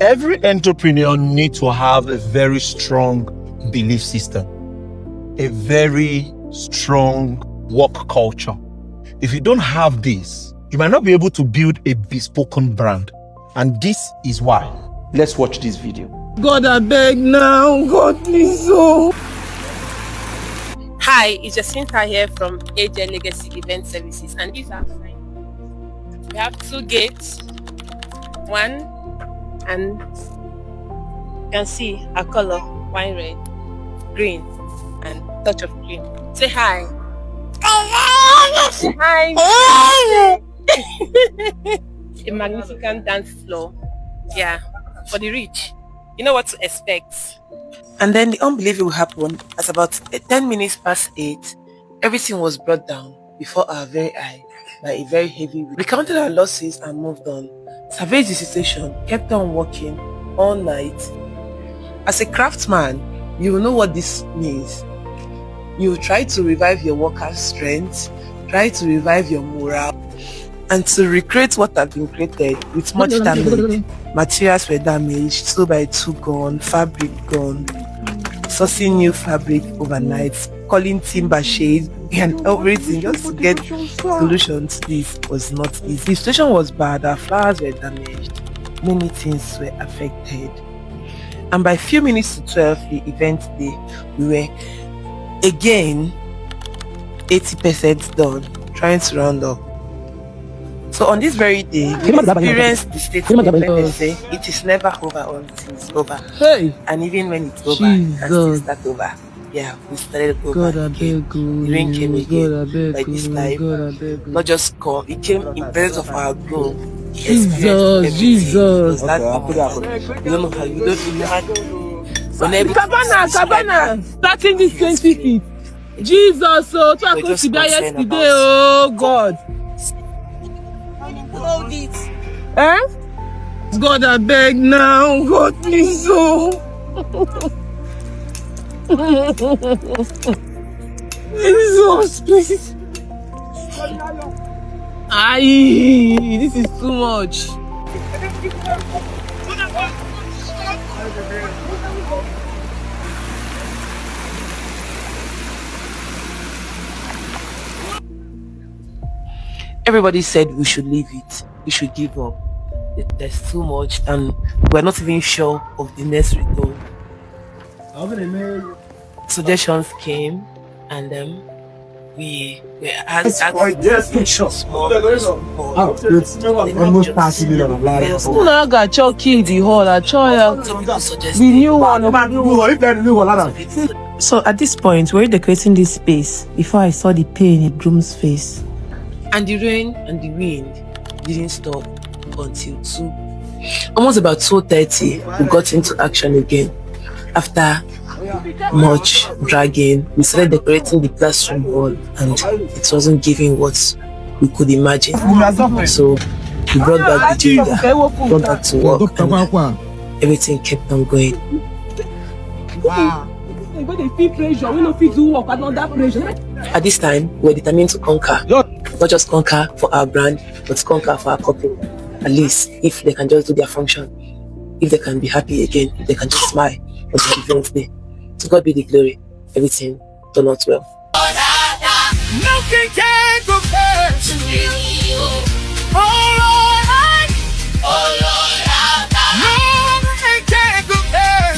Every entrepreneur needs to have a very strong belief system, a very strong work culture. If you don't have this, you might not be able to build a bespoke brand. And this is why. Let's watch this video. God, I beg now. God, please. Oh. Hi, it's Jacinta here from AJ Legacy Event Services, and these are fine. We have 2 gates, one, and you can see a color: wine red, green, and touch of green. Say hi. Hi. A magnificent dance floor. Yeah, for the rich. You know what to expect. And then the unbelievable happened. At about 10 minutes past 8, everything was brought down before our very eye by a very heavy wind. We counted our losses and moved on. Surveyed the situation, kept on working all night. As a craftsman, you will know what this means. You try to revive your workers' strength, try to revive your morale, and to recreate what had been created with much damage. Materials were damaged, 2x2 gone, fabric gone, sourcing new fabric overnight, calling timber shade and everything just to get solutions to this was not easy. The situation was bad, our flowers were damaged, many things were affected. And by few minutes to 12, the event day, we were again 80% done, trying to round up. So on this very day, we experienced the statement when they say it is never over until it's over. Hey. And even when it's over, it can still start over. Yeah, we started over again. The rain came again. By this time, not just come, it came in presence of our groom. Jesus. That you don't know how you don't know. Cabana, starting this 20 feet. Jesus, so to accomplish yesterday, oh God. Hold it. Eh? God, I beg now. God, please, oh. Jesus, please. Aye, this is too much. Everybody said we should leave it, we should give up. There's too much and we're not even sure of the next return. Suggestions came and we asked small. I got your kid the whole the new one. So at this point, we're decorating this space before I saw the pain in the groom's face. And the rain and the wind didn't stop until 2. Almost about 2:30, we got into action again. After much dragging, we started decorating the classroom wall and it wasn't giving what we could imagine. So we brought back the junior, brought back to work, and everything kept on going. Wow. At this time, we're determined to conquer. Not just conquer for our brand, but conquer for our couple. At least, if they can just do their function, if they can be happy again, if they can just smile on the event day. To God be the glory. Everything turned out well. Nothing can compare to you. Oh Lord, nothing can compare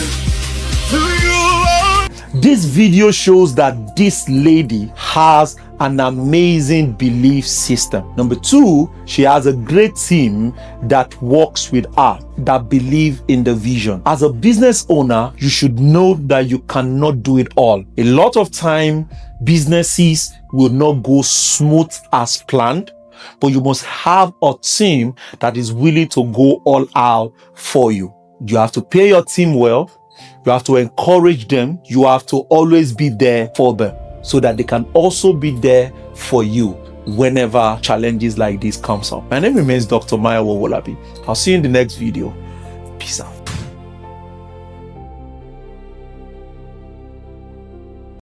to you. This video shows that this lady has an amazing belief system. Number 2, she has a great team that works with her, that believe in the vision. As a business owner, you should know that you cannot do it all. A lot of time, businesses will not go smooth as planned, but you must have a team that is willing to go all out for you. You have to pay your team well. You have to encourage them. You have to always be there for them, so that they can also be there for you whenever challenges like this comes up. My name remains Dr. Mayowa Owolabi. I'll see you in the next video. Peace out.